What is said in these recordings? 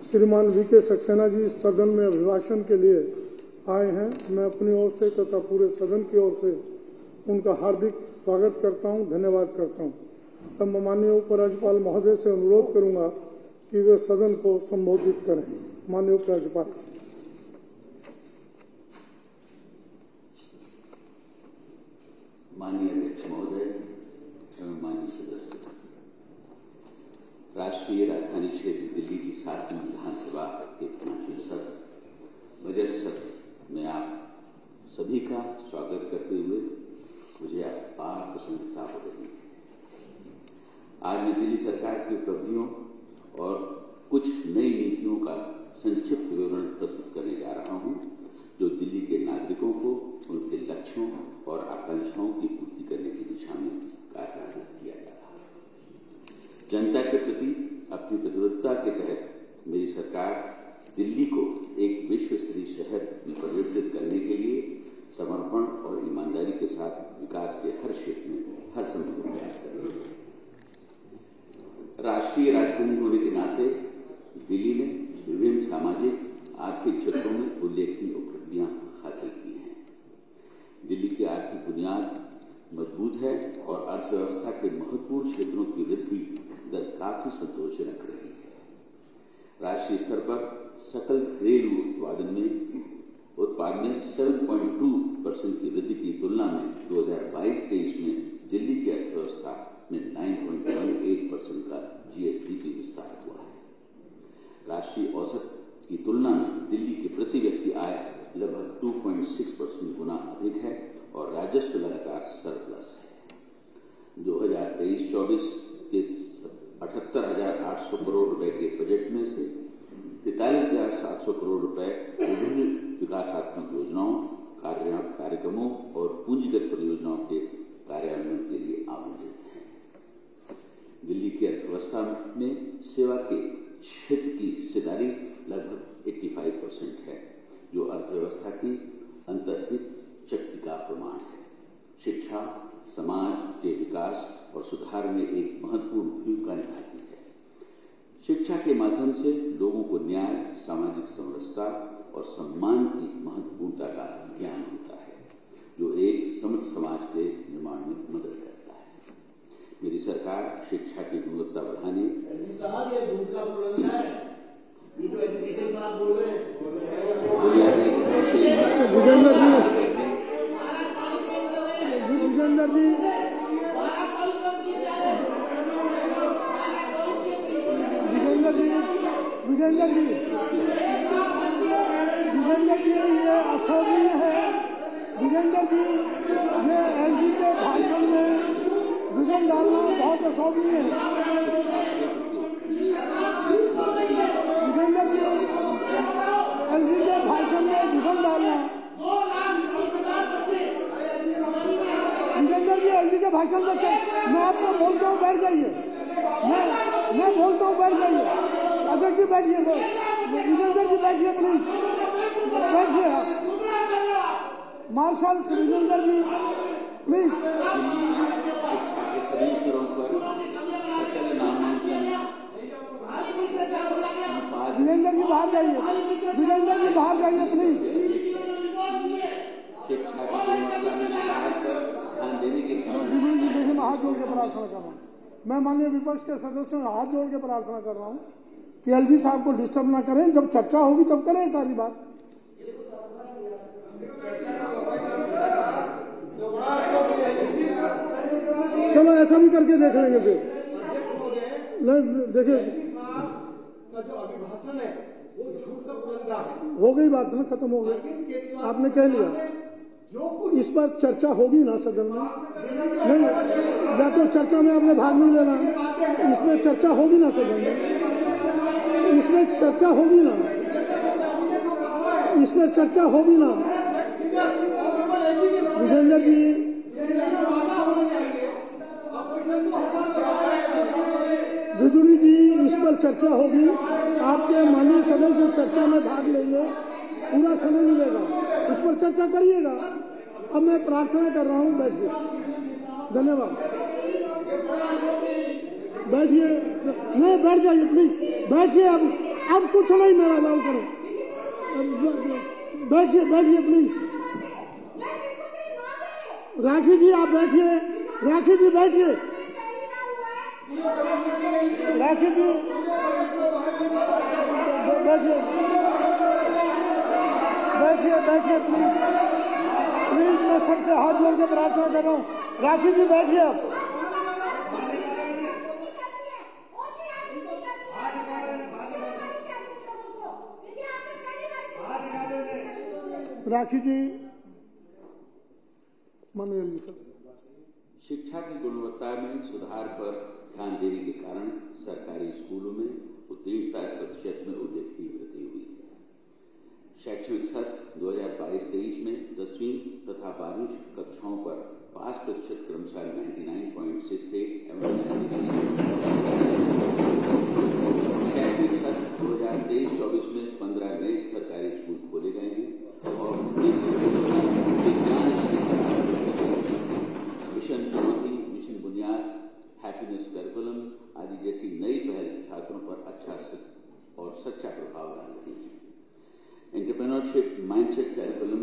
श्रीमान वीके सक्सेना जी सदन में अभिभाषण के लिए आए हैं। मैं अपनी ओर से तथा पूरे सदन की ओर से उनका हार्दिक स्वागत करता हूं, धन्यवाद करता हूं। तब मैं माननीय उपराज्यपाल महोदय से अनुरोध करूंगा कि वे सदन को संबोधित करें। माननीय उपराज्यपाल। माननीय अध्यक्ष महोदय एवं माननीय सदस्य, राष्ट्रीय राजधानी क्षेत्र दिल्ली की 7वीं विधानसभा के 5वें सत्र बजट सत्र में आप सभी का स्वागत करते हुए मुझे अपार प्रसन्नता हो रही है। आज मैं दिल्ली सरकार की उपलब्धियों और कुछ नई नीतियों का संक्षिप्त विवरण प्रस्तुत करने जा रहा हूं, जो दिल्ली के नागरिकों को उनके लक्ष्यों और आकांक्षाओं की पूर्ति करने की दिशा में कार्य किया जा रहा है। जनता के प्रति अपनी प्रतिबद्धता के तहत मेरी सरकार दिल्ली को एक विश्व स्तरीय शहर में परिवर्तित करने के लिए समर्पण और ईमानदारी के साथ विकास के हर क्षेत्र में हर संभव प्रयास कर रही है। राष्ट्रीय राजधानी होने के नाते दिल्ली ने विभिन्न सामाजिक आर्थिक क्षेत्रों में उल्लेखनीय उपलब्धियां हासिल की हैं। दिल्ली की आर्थिक बुनियाद मजबूत है और अर्थव्यवस्था के महत्वपूर्ण क्षेत्रों की वृद्धि दर काफी संतोषजनक रही है। राष्ट्रीय स्तर पर सकल घरेलू उत्पाद में 7.2% की वृद्धि की तुलना में 2022-23 में दिल्ली की अर्थव्यवस्था में 9.18% का जीएसडीपी विस्तार हुआ है। राष्ट्रीय औसत की तुलना में दिल्ली की प्रति व्यक्ति आय लगभग 2.6% गुना अधिक है और राजस्व लगातार सरप्लस है। 2023-24 के 78,800 करोड़ रुपए के बजट में से 43,700 करोड़ रुपए विभिन्न विकासात्मक योजनाओं, कार्यक्रमों और पूंजीगत परियोजनाओं के कार्यान्वयन के लिए आवंटित है। दिल्ली की अर्थव्यवस्था में सेवा के क्षेत्र की हिस्सेदारी लगभग 85% है, जो अर्थव्यवस्था की अंतर्हित शक्ति का प्रमाण है। शिक्षा समाज के विकास और सुधार में एक महत्वपूर्ण भूमिका निभाती है। शिक्षा के माध्यम से लोगों को न्याय, सामाजिक समरसता और सम्मान की महत्वपूर्णता का ज्ञान होता है, जो एक समृद्ध समाज के निर्माण में मदद करता है। मेरी सरकार शिक्षा की गुणवत्ता बढ़ाने विजेंद्र जी, ये अशोभनीय है। विजेंद्र जी, ये एलजी के भाषण में विघन डालना बहुत अशोभनीय है। विजेंद्र जी, एलजी के भाषण में विघन डालना। विजेंद्र जी, एलजी के भाषण में मैं आपको बोलता हूँ, बैठ जाइए। मैं बोलता हूँ, बैठ जाइए। अध्यक्ष जी बैठिए, विजेंद्र जी बैठिए, प्लीज बैठिए। Marshal Vijender ji please. सभी स्तरों पर सकल नामांकन विजेंद्र जी बाहर जाइए, विजेंद्र जी बाहर जाइए प्लीज। शिक्षा की गुणवत्ता में सुधार पर ध्यान देने के देखिए, मैं हाथ जोड़ के प्रार्थना कर रहा हूँ। मैं माननीय विपक्ष के सदस्यों से हाथ जोड़ के प्रार्थना कर रहा हूँ कि एलजी साहब को डिस्टर्ब ना करें। जब चर्चा होगी तब करें सारी बात। चलो ऐसा भी करके देख लेंगे फिर। देखिए, जो अभिभाषण है वो झूठ का पुलंदा है। हो गई बात ना, खत्म हो गई, आपने कह लिया। इस पर चर्चा होगी ना सदन में? नहीं, या तो चर्चा में आपने भाग नहीं लेना, इसमें चर्चा होगी ना सदन में? इसमें चर्चा होगी ना? इसमें चर्चा होगी ना? विजेंद्र जी, विदुरी जी, इस पर चर्चा होगी। आपके माननीय सदस्य चर्चा में भाग लेंगे, पूरा समय मिलेगा, उस पर चर्चा करिएगा। अब मैं प्रार्थना कर रहा हूँ, बैठिए। धन्यवाद। बैठिए, नहीं बैठ जाइए प्लीज, बैठिए। अब अब कुछ नहीं मेरा अलाउ करो। बैठिए बैठिए प्लीज। राखी जी आप बैठिए। राखी जी बैठिए। राखी जी बैठिए बैठिए बैठिए प्लीज प्लीज। मैं सबसे हाथ जोड़ के प्रार्थना कर रहा हूँ। राखी जी बैठिए आप। राखी जी मनोहर जी सर। शिक्षा की गुणवत्ता में सुधार पर ध्यान देने के कारण सरकारी स्कूलों में उत्तीर्णता प्रतिशत में उल्लेखनीय वृद्धि हुई है। शैक्षणिक सत्र 2022-23 में 10वीं तथा 12वीं कक्षाओं पर पास प्रतिशत क्रमशः 99.68 एवं 93। शैक्षणिक सत्र 2023-24 में 15 नए सरकारी स्कूल खोले गए हैं और विज्ञान मिशन चुनौती, मिशन बुनियाद, हैप्पीनेस करिकुलम आदि जैसी नई पहल छात्रों पर अच्छा और सच्चा प्रभाव डाल रही है। एंटरप्रेन्योरशिप माइंडसेट करिकुलम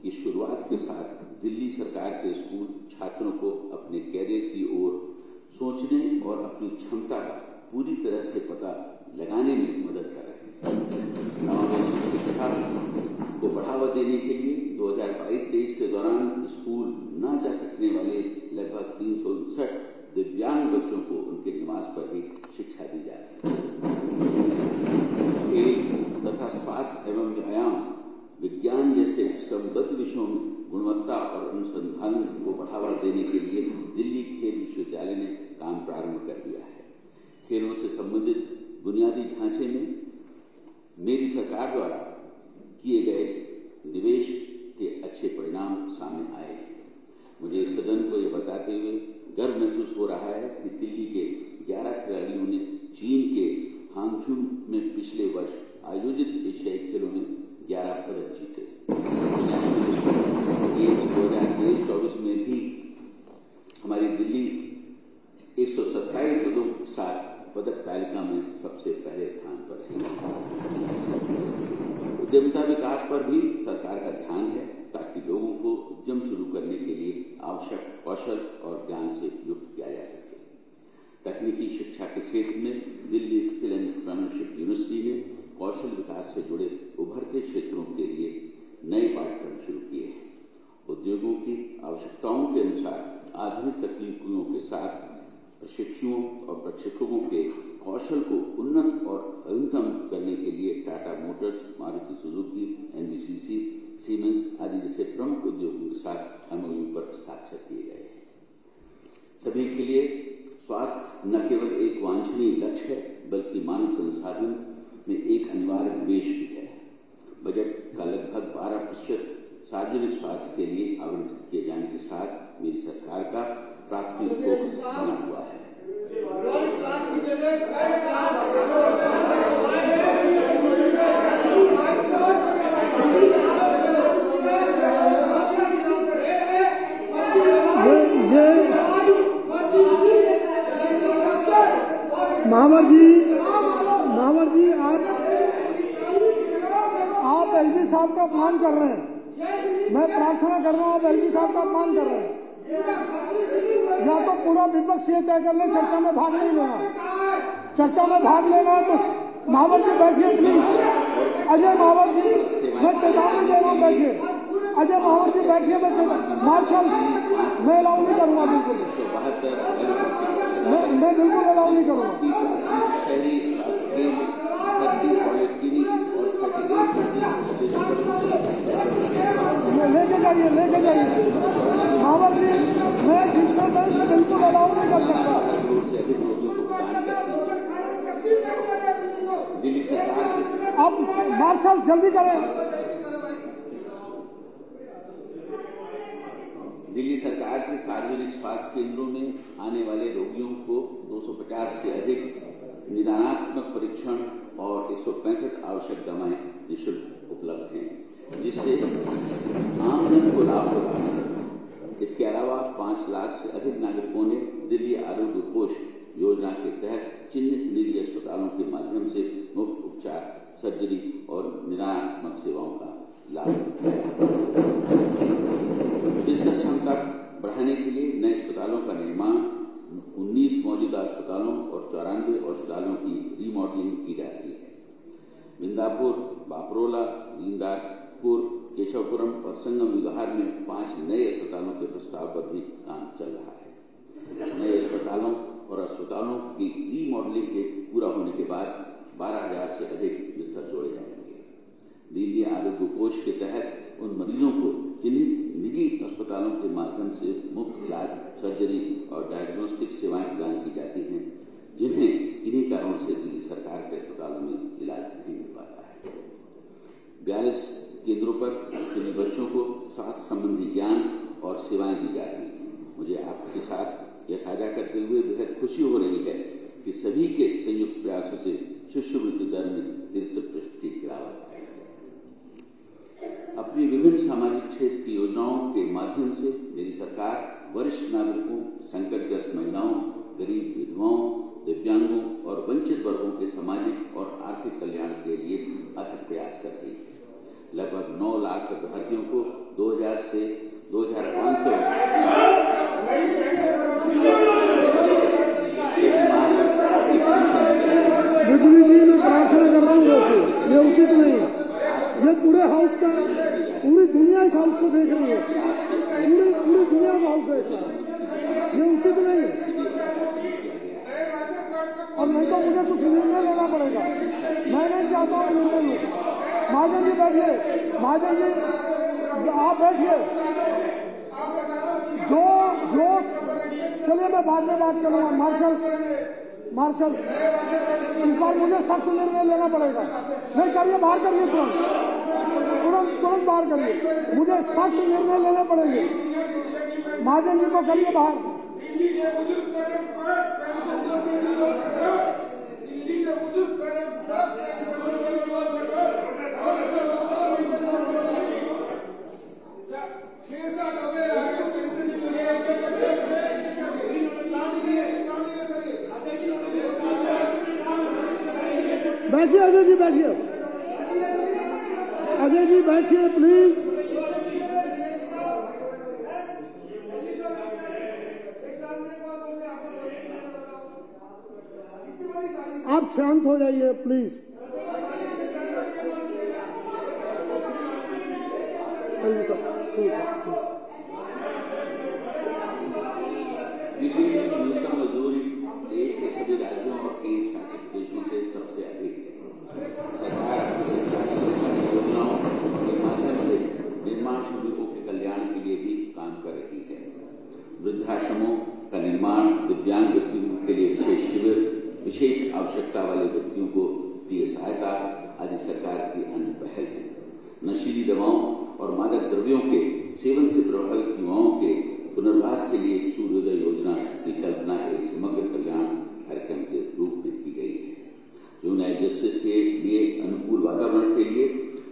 की शुरुआत के साथ दिल्ली सरकार के स्कूल छात्रों को अपने कैरियर की ओर सोचने और अपनी क्षमता का पूरी तरह से पता लगाने में मदद कर रहे हैं। समावेशी शिक्षा को बढ़ावा देने के लिए 2022-23 के दौरान स्कूल न जा सकने वाले लगभग 359 दिव्यांग बच्चों को उनके निवास पर भी शिक्षा दी जा रही है। खेल तथा स्वास्थ्य एवं व्यायाम, विज्ञान जैसे संबद्ध विषयों में गुणवत्ता और अनुसंधान को बढ़ावा देने के लिए दिल्ली खेल विश्वविद्यालय ने काम प्रारंभ कर दिया है। खेलों से संबंधित बुनियादी ढांचे में मेरी सरकार द्वारा किए गए निवेश के अच्छे परिणाम सामने आए हैं। मुझे सदन को यह बताते हुए गर्व महसूस हो रहा है कि दिल्ली के 11 खिलाड़ियों ने चीन के हांगझू में पिछले वर्ष आयोजित एशियाई खेलों में 11 पदक जीते। 2023-24 में भी हमारी दिल्ली 127 पदों के साथ पदक तालिका में सबसे पहले स्थान पर है। उद्यमिता विकास पर भी सरकार का ध्यान है ताकि लोगों को उद्यम शुरू करने के लिए आवश्यक कौशल और ज्ञान से युक्त किया जा सके। तकनीकी शिक्षा के क्षेत्र में Delhi skill and entrepreneurship university ने कौशल विकास से जुड़े उभरते क्षेत्रों के लिए नए पाठ्यक्रम शुरू किए हैं। उद्योगों की आवश्यकताओं के अनुसार आधुनिक तकनीकों के साथ प्रशिक्षुओं और प्रशिक्षकों के कौशल को उन्नत और अद्यतन करने के लिए Tata Motors, Maruti Suzuki, NBCC, siemens आदि जैसे प्रमुख उद्योगों के साथ एमओयू पर हस्ताक्षर किए गए हैं। सभी के लिए स्वास्थ्य न केवल एक वांछनीय लक्ष्य है बल्कि मानव संसाधन में एक अनिवार्य निवेश भी है। बजट का लगभग 12% सार्वजनिक स्वास्थ्य के लिए आवंटित किए जाने के साथ मेरी सरकार का प्राथमिक फोकस बना हुआ है। महावर जी आप एलजी साहब का अपमान कर रहे हैं। मैं प्रार्थना कर रहा हूँ आप एलजी साहब का अपमान कर रहे हैं। या तो पूरा विपक्ष ये तय कर ले चर्चा में भाग नहीं लेना। चर्चा में भाग लेना तो महावर जी बैठिए प्लीज। अजय महावर जी मैं चेतावनी दे रहा हूँ बैठिए। अजय महावर जी बैठिए। मैं मार्शल मैं अलाउ नहीं करूंगा बिल्कुल। मैं बिल्कुल अलाउ नहीं करूंगा। लेके जाइए महावर जी। मैं डिस्टर्बेंस बिल्कुल अलाउ नहीं कर सकता। दिल्ली सरकार अब मार्शल जल्दी करें। दिल्ली सरकार के सार्वजनिक स्वास्थ्य केंद्रों में आने वाले रोगियों को 250 से अधिक निदानात्मक परीक्षण और 165 आवश्यक दवाएं निःशुल्क उपलब्ध हैं, जिससे आमजन को लाभ होगा। इसके अलावा 5 लाख से अधिक नागरिकों ने दिल्ली आरोग्य कोष योजना के तहत चिन्हित निजी अस्पतालों के माध्यम से मुफ्त उपचार, सर्जरी और निदानात्मक सेवाओं का लाभ उठाया। बिस्तर क्षमता बढ़ाने के लिए नए अस्पतालों का निर्माण, 19 मौजूदा अस्पतालों और 94 औषधालयों की रीमॉडलिंग की जा रही है। बिंदापुर, बापरोला, दीनदारपुर, केशवपुरम और संगम विहार में 5 नए अस्पतालों के प्रस्ताव पर भी काम चल रहा है। नए अस्पतालों और अस्पतालों की रीमॉडलिंग के पूरा होने के बाद 12,000 से अधिक बिस्तर जोड़े जाएंगे। दिल्ली आरोग्य कोष के तहत उन मरीजों को चिन्हित निजी अस्पतालों के माध्यम से मुफ्त इलाज, सर्जरी और डायग्नोस्टिक सेवाएं प्रदान की जाती हैं, जिन्हें इन्हीं कारणों से दिल्ली सरकार के अस्पतालों में इलाज नहीं मिल पाता है। 42 केंद्रों पर सभी बच्चों को स्वास्थ्य संबंधी ज्ञान और सेवाएं दी जा रही हैं। मुझे आपके साथ यह साझा करते हुए बेहद खुशी हो रही है कि सभी के संयुक्त प्रयासों से शिशु मृत्यु दर में 63% की गिरावट है। अपनी विभिन्न सामाजिक क्षेत्र की योजनाओं के माध्यम से मेरी सरकार वरिष्ठ नागरिकों, संकटग्रस्त महिलाओं, गरीब विधवाओं, दिव्यांगों और वंचित वर्गों के सामाजिक और आर्थिक कल्याण के लिए अथक प्रयास कर रही है। लगभग 9 लाख लाभार्थियों को 2000 से 2500 बिजली जी मैं प्रार्थना कर रहा हूँ, ये उचित नहीं है। ये पूरे हाउस का, पूरी दुनिया इस हाउस को देख रही है, पूरी दुनिया का हाउस देख रहा है, ये उचित नहीं है। और नहीं तो मुझे कुछ निर्णय लेना पड़ेगा। मैं नहीं चाहता हूँ निर्णय लूँ। महाजन जी बैठिए, महाजन जी आप बैठिए। जो चलिए मैं बाद में बात करूंगा। मार्शल इस बार मुझे सख्त निर्णय लेना पड़ेगा। नहीं करिए, बाहर करिए, तुरंत बाहर करिए। मुझे सख्त निर्णय लेने पड़ेंगे। महाजन जी को करिए बाहर। बैठिए अजय जी, बैठिए। अजय जी बैठिए प्लीज। आप शांत हो जाइए प्लीज। दिल्ली में न्यूनतम मजदूरी देश के सभी राज्यों और केंद्र शासित प्रदेशों से सबसे अधिक है। सरकार योजनाओं के माध्यम से निर्माण श्रमिकों के कल्याण के लिए भी काम कर रही है। वृद्धाश्रमों का निर्माण, दिव्यांग व्यक्तियों के लिए विशेष शिविर, विशेष आवश्यकता वाले व्यक्तियों को वित्तीय सहायता आदि सरकार की अन्य पहल है। नशीली दवाओं और मादक द्रव्यों के सेवन से प्रभावित युवाओं के पुनर्वास के लिए सूर्योदय योजना की कल्पना एक समग्र कल्याण कार्यक्रम के रूप में की गई है। जुवेनाइल जस्टिस के लिए अनुकूल वातावरण के लिए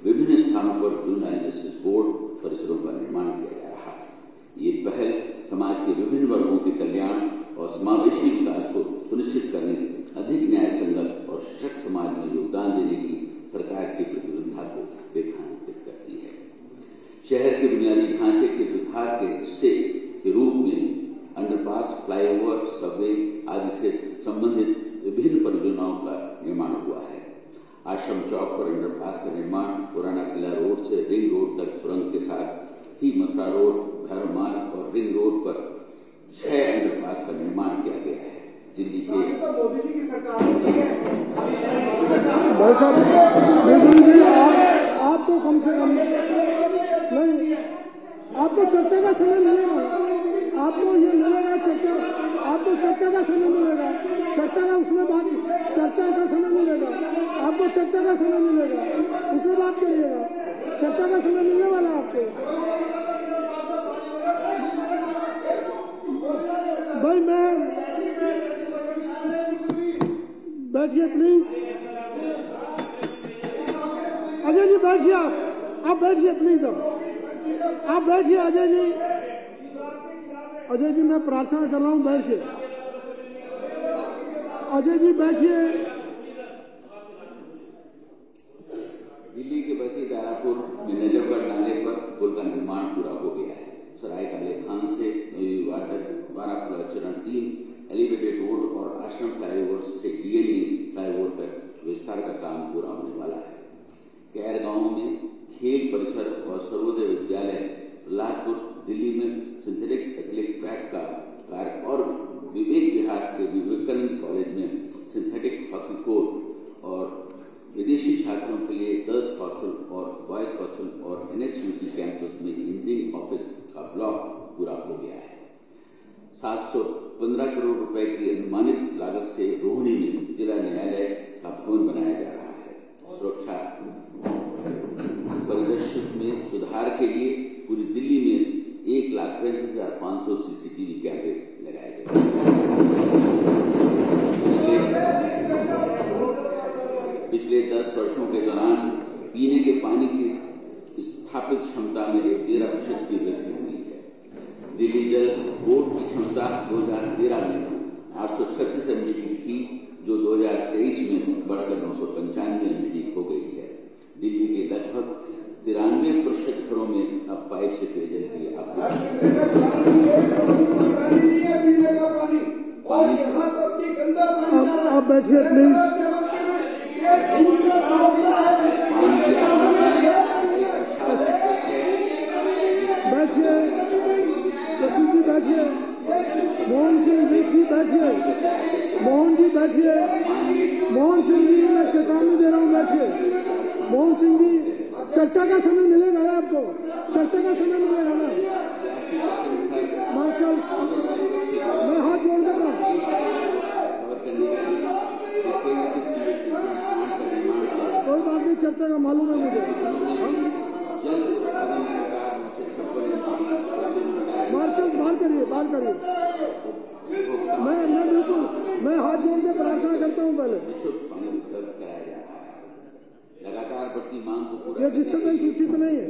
विभिन्न स्थानों पर जुवेनाइल जस्टिस बोर्ड परिसरों का निर्माण किया जा रहा है। ये पहल समाज के विभिन्न वर्गों के कल्याण और समावेशी विकास को सुनिश्चित करने, अधिक न्याय संगत और सशक्त समाज में योगदान देने की सरकार की प्रतिबद्धता को रेखांकित करती है। शहर के बुनियादी ढांचे के सुधार के हिस्से के रूप में अंडरपास, फ्लाईओवर, सबवे आदि से संबंधित विभिन्न परियोजनाओं का निर्माण हुआ है। आश्रम चौक पर अंडरपास का निर्माण, पुराना किला रोड से रिंग रोड तक सुरंग के साथ ही मथुरा रोड, भैरव मार्ग और रिंग रोड पर 6 अंडरपास का निर्माण किया गया है। दिल्ली के मोदी जी की सरकार भाई साहब आपको कम से कम नहीं, आपको चर्चा का समय मिलेगा। आपको ये मिलेगा चर्चा, आपको चर्चा का समय मिलेगा। चर्चा का उसमें बात, चर्चा का समय मिलेगा। आपको चर्चा का समय मिलेगा, उसमें बात करिएगा। चर्चा का समय मिलने वाला आपको। भाई मैं बैठिए प्लीज। अजय जी बैठिए, आप बैठिए प्लीज। अब आप बैठिए अजय जी। अजय जी मैं प्रार्थना कर रहा हूं, बैठिए। अजय जी बैठिए। दिल्ली के बसी दारापुर में नजफगढ़ नाले पर पुल का निर्माण पूरा हो गया है। सराय काले खान से नई वार्ड बारापुला चरण 3 एलिवेटेड रोड और आश्रम फ्लाईओवर से डीएनए फ्लाईओवर तक विस्तार का काम पूरा होने वाला है। कैर गांव में खेल परिसर और सर्वोदय विद्यालय, प्रहलादपुर दिल्ली में सिंथेटिक एथलेटिक ट्रैक का कार्य और विवेक विहार के विवेकानंद कॉलेज में सिंथेटिक हॉकी कोर्ट और विदेशी छात्रों के लिए गर्ल्स हॉस्टल और बॉयज हॉस्टल और एनएसयूटी कैंपस में इंजीनियरिंग ऑफिस का ब्लॉक पूरा हो गया है। 715 करोड़ रुपए की अनुमानित लागत से रोहिणी में जिला न्यायालय का भवन बनाया जा रहा है। सुरक्षा परिदृश्य में सुधार के लिए पूरी दिल्ली में 1,35,500 सीसीटीवी कैमरे लगाए गए। पिछले 10 वर्षों के दौरान पीने के पानी की स्थापित क्षमता में 13% की वृद्धि हुई है। दिल्ली जल बोर्ड की क्षमता 2013 में 836 एमडीडी थी, जो 2023 में बढ़कर 995 एमडीडी हो गई है। दिल्ली के लगभग 93% घरों में अब पाइप से पेयजल की आपूर्ति। आप बैठिए प्लीज। बैठिए, प्रसिद्ध जी बैठिए, मोहन सिंह जी बैठिए, मोहन जी बैठिए, मोहन सिंह जी मैं चेतावनी दे रहा हूँ, बैठिए। मोहन सिंह जी, चर्चा का समय मिलेगा ना आपको, चर्चा का समय मिलेगा ना। मार्शल, मैं हाथ जोड़ देता हूँ। कोई बात नहीं, चर्चा का मालूम है मुझे। मार्शल बाहर करिए, बाहर करिए। मैं बिल्कुल, मैं हाथ जोड़ के प्रार्थना करता हूँ पहले। लगातार बढ़ती मांग को पूरा, ये डिस्टर्बेंस उचित नहीं है।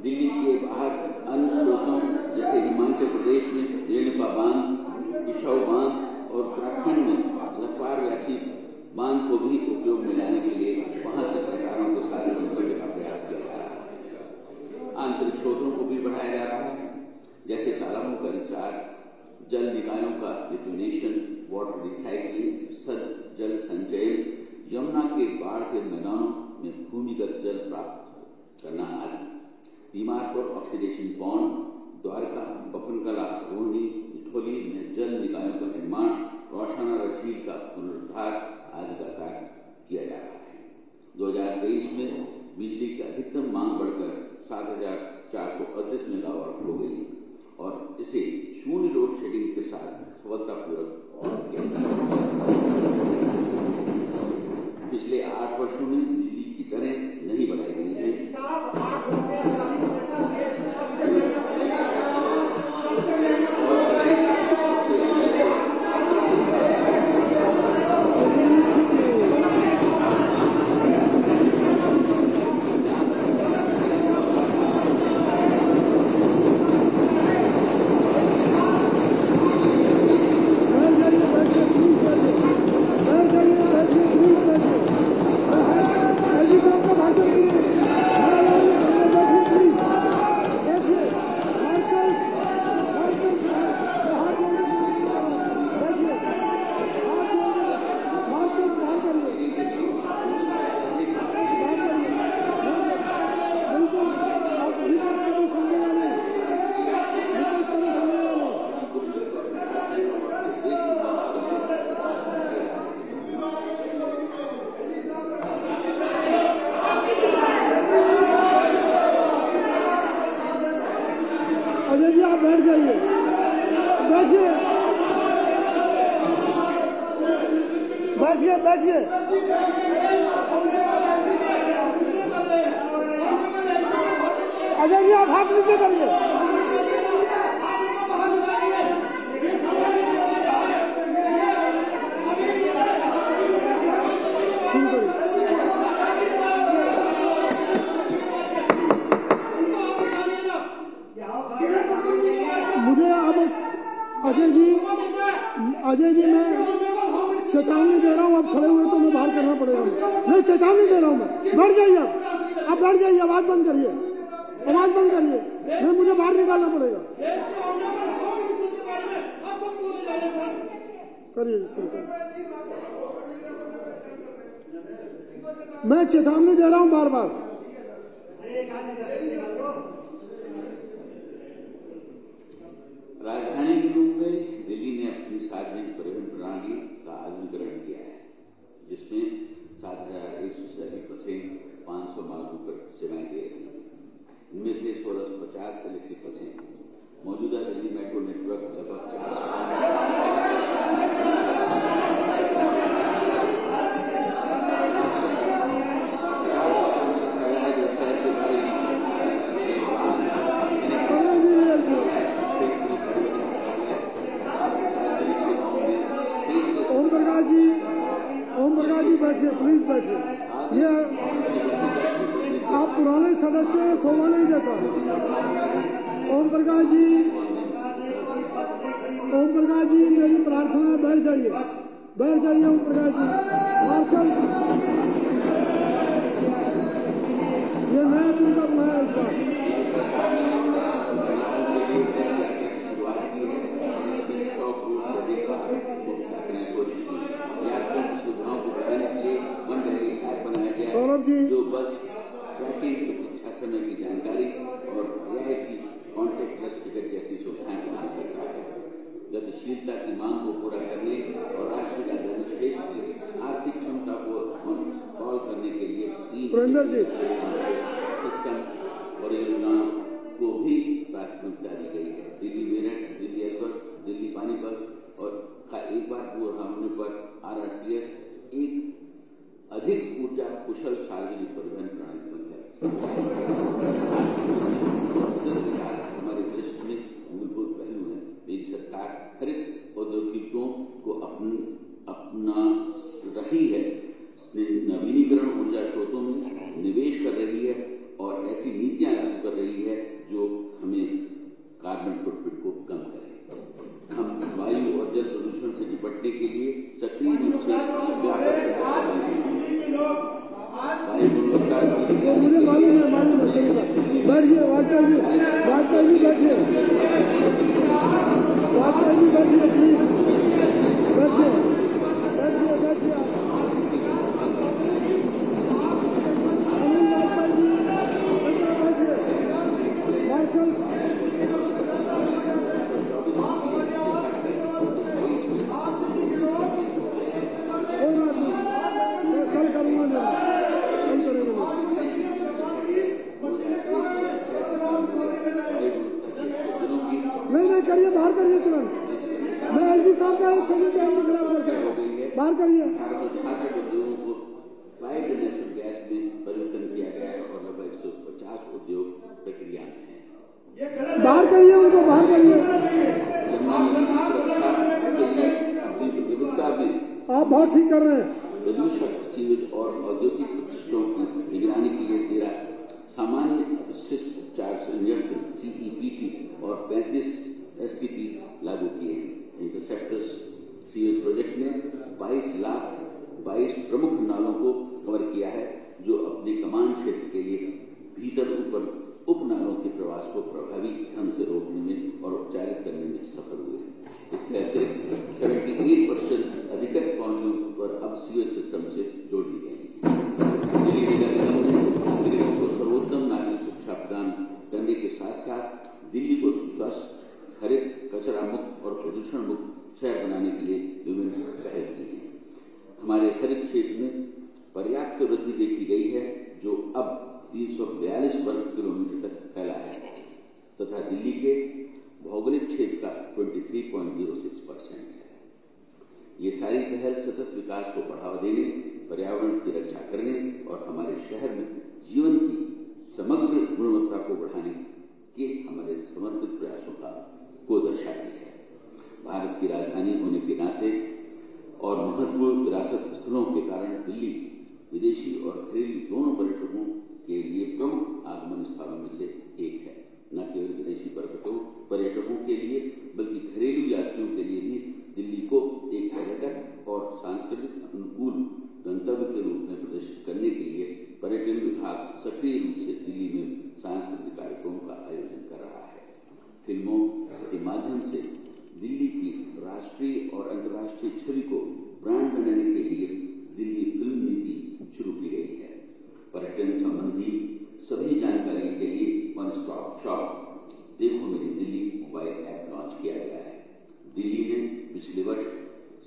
दिल्ली के बाहर अन्य स्रोतों जैसे हिमाचल प्रदेश में रेणुका बांध, किशौ बांध और उत्तराखंड में लखवार व्यासी बांध को भी उपयोग में लाने के लिए वहां की सरकारों के साथ समन्वय का प्रयास किया जा रहा है। आंतरिक स्रोतों को भी बढ़ाया जा रहा है, जैसे तालाबों का रिचार्ज, जल निकायों का रिजुनेशन, वाटर रिसाइक्लिंग, जल संचयन, यमुना के बाढ़ के मैदानों में भूमिगत जल प्राप्त करना आदि। बीमारपुर ऑक्सीडेशन पॉन्ड, द्वारका, बपनकला, रोहिणी, इठोली में जल निकायों का निर्माण, रोशाना झील का पुनरुद्धार आदि का कार्य किया जा रहा है। 2023 में बिजली की अधिकतम मांग बढ़कर 7,438 मेगावाट हो गई और इसे शून्य लोड शेडिंग के साथ सफलतापूर्वक किया गया। पिछले 8 वर्षों में बिजली की दरें नहीं बढ़ाई गई हैं। बैठिए। अजय जी आप हाथ नीचे करिए। मुझे अब अजय जी मैं चेतावनी दे रहा हूँ, अब खड़े हुए तो मैं बाहर करना पड़ेगा। मैं चेतावनी दे रहा हूँ, मैं बैठ जाइए, आप बैठ जाइए, आवाज बंद करिए, आवाज बंद करिए, मैं मुझे बाहर निकालना पड़ेगा। करिए सरकार, मैं चेतावनी दे रहा हूँ बार बार। राजधानी के रूप में दिल्ली ने अपनी सार्वजनिक परिवहन प्रणाली का आधुनिकीकरण किया है, जिसमें 7,100 से अधिक बसें 500 मार्गों पर सेवाएं दे रही हैं। इनमें से 1650 इलेक्ट्रिक बसें। मौजूदा दिल्ली मेट्रो नेटवर्क लगभग ओम प्रकाश जी बैठिए, प्लीज बैठिए। ये आप पुराने सदस्य हैं, शोभा नहीं देता। ओम प्रकाश जी, मेरी प्रार्थना है, बैठ जाइए, बैठ जाइए। ओम प्रकाश जी, मार्शल, ये नया दिन का बुलाया इस बार। सौरभ जी, जो बस ट्रैकिंग, प्रतीक्षा समय की जानकारी और रियायती कॉन्टेक्टलेस टिकट जैसी सुविधाएं प्रदान करता है। गतिशीलता की मांग को पूरा करने और राष्ट्रीय राजधानी क्षेत्र की आर्थिक क्षमता को कॉल करने के लिए 3 सिस्टम परियोजनाओं को भी प्राथमिकता दी गई है। दिल्ली मेरठ, दिल्ली एयरपोर्ट, दिल्ली पानीपत और का एक बार पूरा होने पर RRTS एक अधिक ऊर्जा कुशल सार्वजनिक परिवहन प्रणाली बन गई। हमारे दृष्टि में मूलभूत पहलू है। मेरी सरकार हरित औद्योगिकों को अपना रही है, नवीनीकरण ऊर्जा स्रोतों में निवेश कर रही है और ऐसी नीतियां लागू कर रही है जो हमें कार्बन फुटप्रिंट को कम करे। हम वायु और जल प्रदूषण से निपटने के लिए सक्रिय रूप से व्यापक प्रयास कर रहे हैं। वायु गुणवत्ता मुझे मालूम है, बैठिए, वाजपेयी जी, बैठिए, प्लीज बैठिए। अनिल वाजपेयी जी, बैठिए। मार्शल, कल करूंगा, नहीं करिए, बाहर करिए तुरंत। मैं एलजी साहब का एक समय खराब कर सकता, बाहर करिए। 1866 उद्योगों को पाइप्ड नेचुरल गैस में परिवर्तन किया गया है और लगभग 150 उद्योग प्रक्रिया में है। बाहर करिए उनको, बाहर करिए। विविधता में आप बहुत ठीक कर रहे हैं। प्रदूषक, सीवेज और औद्योगिक अपशिष्टों की निगरानी के लिए 13 सामान्य अपशिष्ट उपचार संयंत्र CEPT और 35 STP लागू किए हैं। इंटरसेप्टर्स सीवेज प्रोजेक्ट ने 22 प्रमुख नालों को कवर किया है, जो अपने कमान क्षेत्र के लिए भीतर ऊपर उप नालों के प्रवास को प्रभावी ढंग से रोकने में और उपचारित करने में सफल हुए हैं। इसके अतिरिक्त 78% अधिकतर कॉलोनियों पर अब सीवेज सिस्टम से जोड़ दी गई है। दिल्ली नगर निगम ने नागरिकों को सर्वोत्तम नागरिक शिक्षा प्रदान करने के साथ साथ दिल्ली को स्वस्थ, हरित, कचरा मुक्त और प्रदूषण मुक्त शहर बनाने के लिए विभिन्न पहल की है। हमारे हरित क्षेत्र में पर्याप्त वृद्धि देखी गई है, जो अब 342 वर्ग किलोमीटर तक फैला है तथा दिल्ली के भौगोलिक क्षेत्र का 23.06% है। ये सारी पहल सतत विकास को बढ़ावा देने, पर्यावरण की रक्षा करने और हमारे शहर में जीवन की समग्र गुणवत्ता को बढ़ाने के हमारे समर्पित प्रयासों को दर्शाती है। भारत की राजधानी होने के नाते और महत्वपूर्ण विरासत स्थलों के कारण दिल्ली विदेशी और घरेलू दोनों पर्यटकों के लिए प्रमुख आगमन स्थलों में से एक है। न केवल विदेशी पर्यटकों के लिए बल्कि घरेलू यात्रियों के लिए भी दिल्ली को एक पर्यटक और सांस्कृतिक राष्ट्रीय और अंतर्राष्ट्रीय छवि को ब्रांड बनाने के लिए दिल्ली फिल्म नीति शुरू की गई है। पर्यटन संबंधी सभी जानकारी के लिए वन स्टॉप शॉप देखो मेरी दिल्ली मोबाइल ऐप लॉन्च किया गया है। दिल्ली ने पिछले वर्ष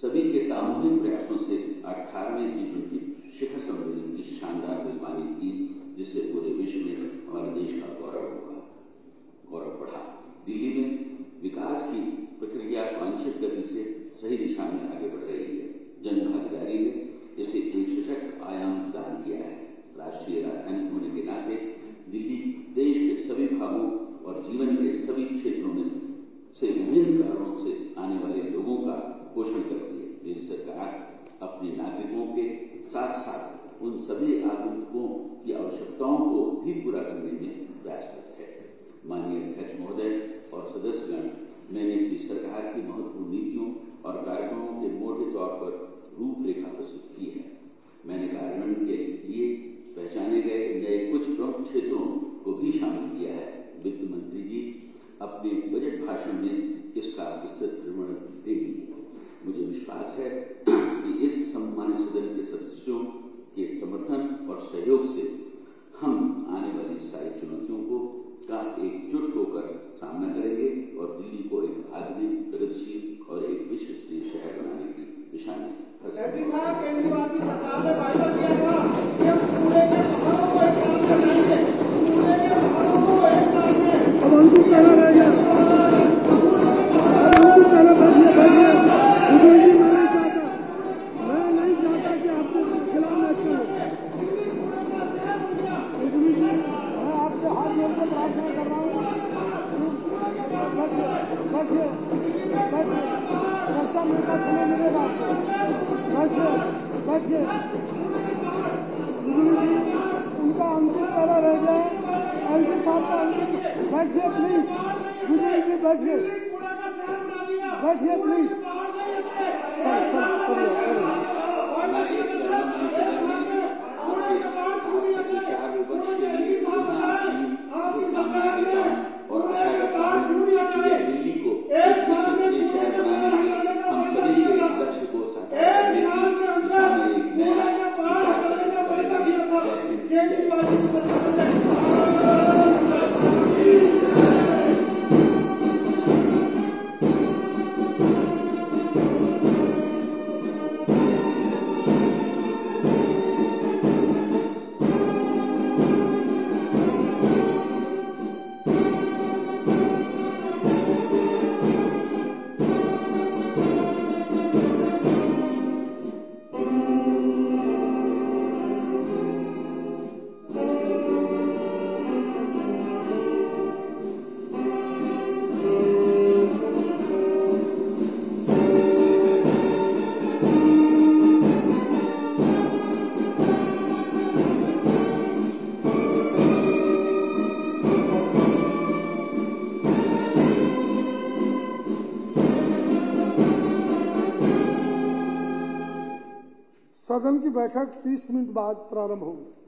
सभी के सामूहिक प्रयासों से 18वें G20 शिखर सम्मेलन की शानदार मेजबानी की, जिससे पूरे विश्व में हमारे देश का गौरव बढ़ा। दिल्ली में विकास की प्रक्रिया वांछित गति से सही दिशा में आगे बढ़ रही है। जन भागीदारी ने इसे एक सशक्त आयाम प्रदान किया है। राष्ट्रीय राजधानी होने के नाते दिल्ली देश के सभी भागों और जीवन के सभी क्षेत्रों में से विभिन्न कारणों से आने वाले लोगों का पोषण करती है। मेरी सरकार अपने नागरिकों के साथ साथ उन सभी आगंतुकों की आवश्यकताओं को भी पूरा करने में प्रयासरत है। माननीय अध्यक्ष महोदय और सदस्यगण, मैंने अपनी सरकार की महत्वपूर्ण नीतियों और कार्यक्रमों के मोटे तौर पर रूपरेखा प्रस्तुत की है। मैंने कार्यान्वयन के लिए पहचाने गए नए कुछ प्रमुख क्षेत्रों को भी शामिल किया है। वित्त मंत्री जी अपने बजट भाषण में इसका विस्तृत विवरण देंगे। मुझे विश्वास है कि इस सम्मानित सदन के सदस्यों के समर्थन और सहयोग से हम आने वाली सारी चुनौतियों का एकजुट होकर सामना करेंगे और दिल्ली को एक आधुनिक, प्रगतिशील और एक विश्व स्तरीय शहर बनाने की दिशा में केजरीवाल की सरकार ने वायदा किया था कि हम पूरे के पहाड़ों को एक साथ बनाएंगे, पूरे के पहाड़ों को एक साथ में। अब अंकुर कहना रह गया, मैं नहीं चाहता कि आपके खिलाफ मैं चलूं। मैं आपसे हाथ जोड़ कर प्रार्थना कर रहा हूँ, बैठिए, चर्चा में का समय मिलेगा आपको। बैठिए। उनका अंतिम पहला रह गया, एलजी साहब का अंतिम। बैठिए प्लीज, जी बैठिए प्लीज। और आशा करता हूँ कि दिल्ली को एक विश्वस्तरीय शहर बनाने में हम सभी के लक्ष्य को साकार करने की दिशा में एक नया विचार सदन की बैठक 30 मिनट बाद प्रारंभ होगी।